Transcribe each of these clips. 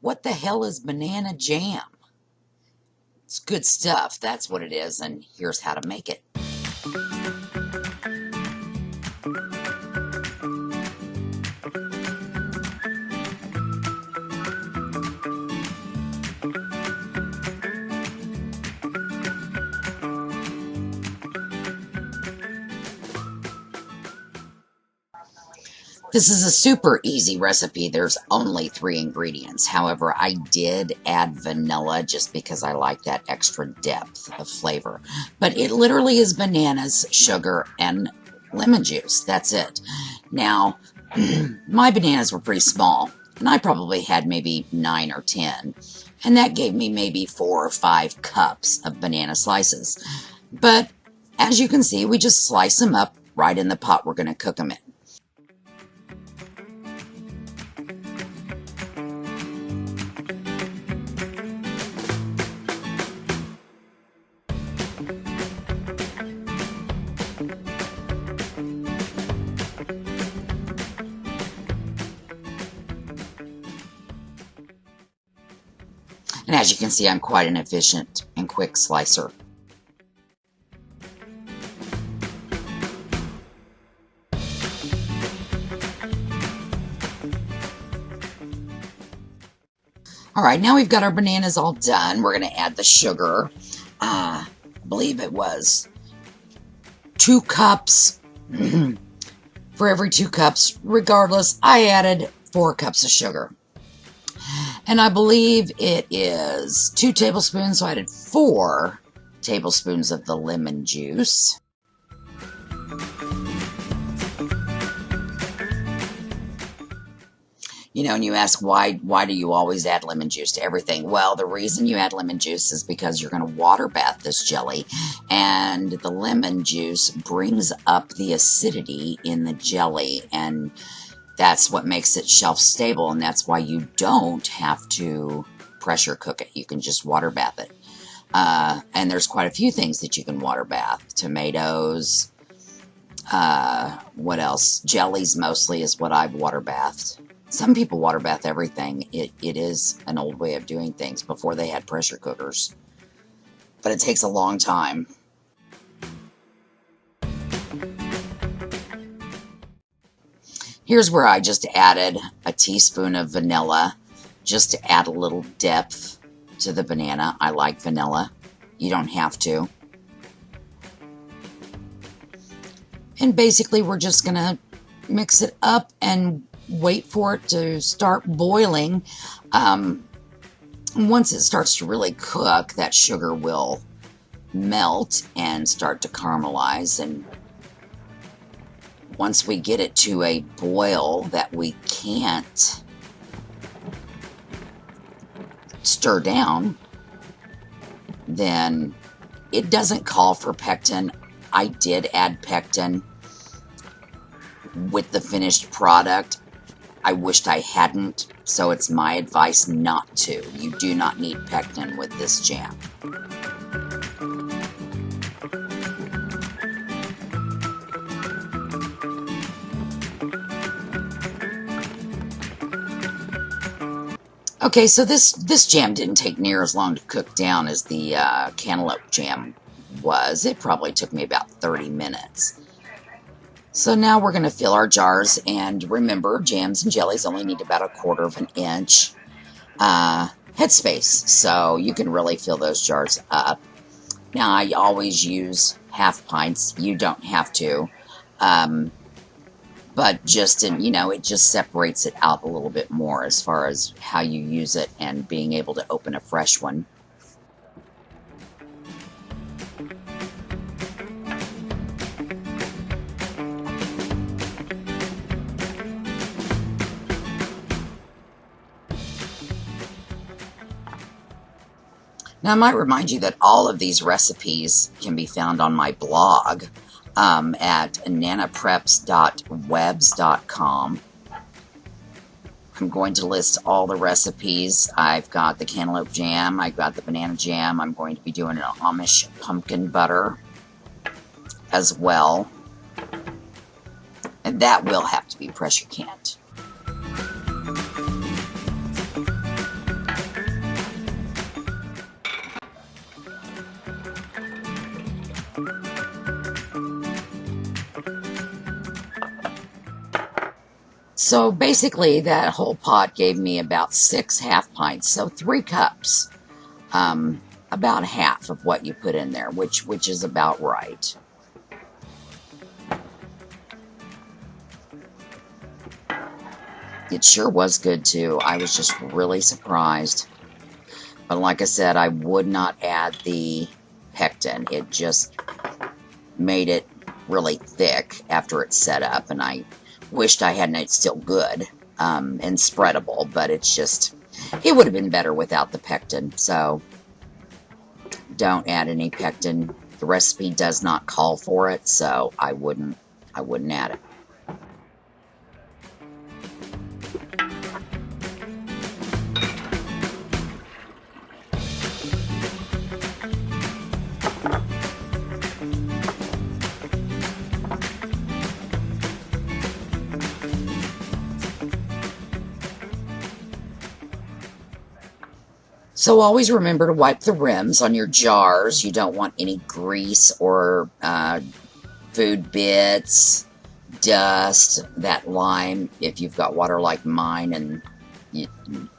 What the hell is banana jam? It's good stuff, that's what it is, and here's how to make it. This is a super easy recipe. There's only 3 ingredients. However, I did add vanilla just because I like that extra depth of flavor. But it literally is bananas, sugar, and lemon juice. That's it. Now, my bananas were pretty small, and I probably had maybe 9 or 10. And that gave me maybe 4 or 5 cups of banana slices. But as you can see, we just slice them up right in the pot we're going to cook them in. And as you can see, I'm quite an efficient and quick slicer. Alright, now we've got our bananas all done. We're going to add the sugar. I believe it was 2 cups. For every 2 cups, regardless, I added 4 cups of sugar. And I believe it is 2 tablespoons, so I added 4 tablespoons of the lemon juice. You know, and you ask, why do you always add lemon juice to everything? Well, the reason you add lemon juice is because you're going to water bath this jelly, and the lemon juice brings up the acidity in the jelly, and that's what makes it shelf stable, and that's why you don't have to pressure cook it. You can just water bath it. And there's quite a few things that you can water bath. Tomatoes, what else? Jellies mostly is what I've water bathed. Some people water bath everything. It is an old way of doing things before they had pressure cookers. But it takes a long time. Here's where I just added a teaspoon of vanilla just to add a little depth to the banana. I like vanilla. You don't have to. And basically we're just going to mix it up and wait for it to start boiling. Once it starts to really cook, that sugar will melt and start to caramelize, and once we get it to a boil that we can't stir down, then it doesn't call for pectin. I did add pectin with the finished product. I wished I hadn't, so it's my advice not to. You do not need pectin with this jam. Okay, so this jam didn't take near as long to cook down as the cantaloupe jam was. It probably took me about 30 minutes. So now we're going to fill our jars, and remember, jams and jellies only need about 1/4 of an inch headspace, so you can really fill those jars up. Now, I always use half pints. You don't have to. But just in, it just separates it out a little bit more as far as how you use it and being able to open a fresh one. Now, I might remind you that all of these recipes can be found on my blog at nanapreps.webs.com. I'm going to list all the recipes. I've got the cantaloupe jam. I've got the banana jam. I'm going to be doing an Amish pumpkin butter as well. And that will have to be pressure canned. So basically, that whole pot gave me about 6 half pints, so 3 cups. About half of what you put in there, which is about right. It sure was good too. I was just really surprised. But like I said, I would not add the pectin. It just made it really thick after it's set up, and I wished I hadn't. It's still good and spreadable, but it's just, it would have been better without the pectin. So don't add any pectin. The recipe does not call for it, so I wouldn't add it. So always remember to wipe the rims on your jars. You don't want any grease or food bits, dust, that lime. If you've got water like mine and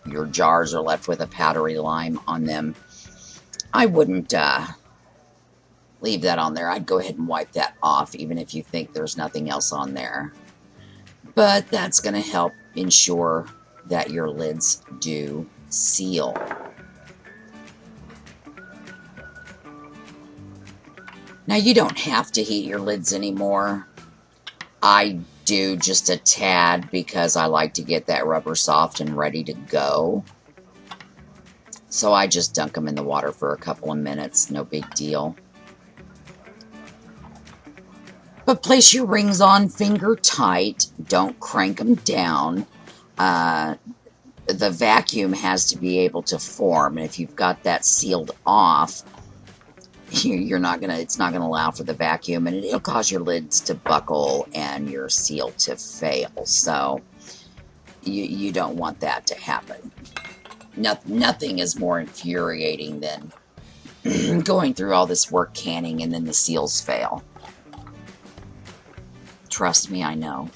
your jars are left with a powdery lime on them, I wouldn't leave that on there. I'd go ahead and wipe that off, even if you think there's nothing else on there. But that's going to help ensure that your lids do seal. Now, you don't have to heat your lids anymore. I do just a tad because I like to get that rubber soft and ready to go. So I just dunk them in the water for a couple of minutes, no big deal. But place your rings on finger tight. Don't crank them down. The vacuum has to be able to form, and if you've got that sealed off, it's not gonna allow for the vacuum, and it'll cause your lids to buckle and your seal to fail. So you don't want that to happen. Nothing is more infuriating than going through all this work canning and then the seals fail. Trust me, I know.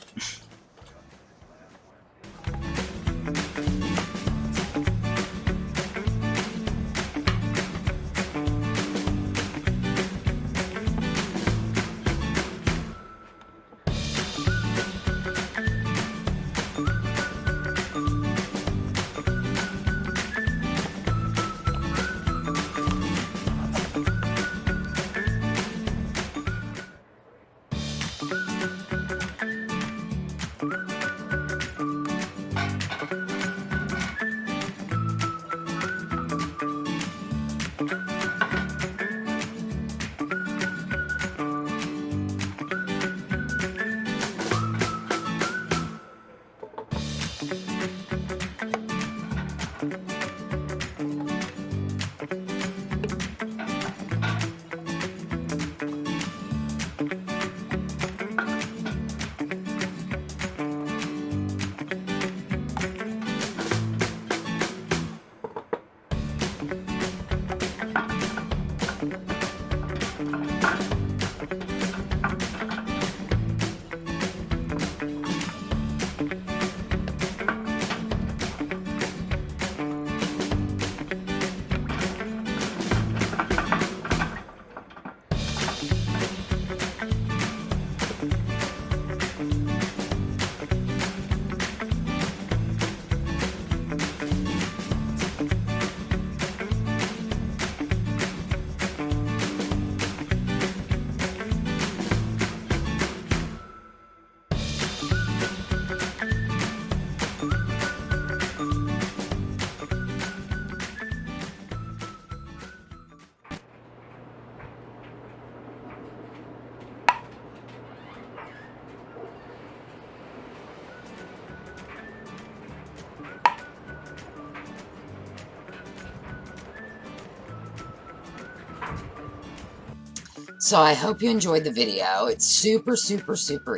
So I hope you enjoyed the video. It's super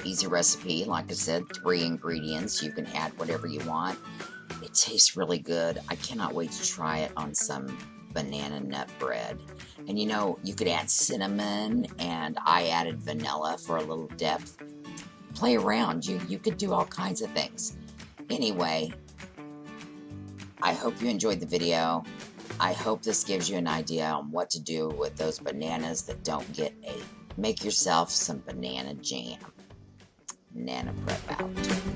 easy recipe. Like I said, 3 ingredients. You can add whatever you want. It tastes really good. I cannot wait to try it on some banana nut bread. And you could add cinnamon, and I added vanilla for a little depth. Play around. You could do all kinds of things. Anyway, I hope you enjoyed the video. I hope this gives you an idea on what to do with those bananas that don't get ate. Make yourself some banana jam. Nana Prep out.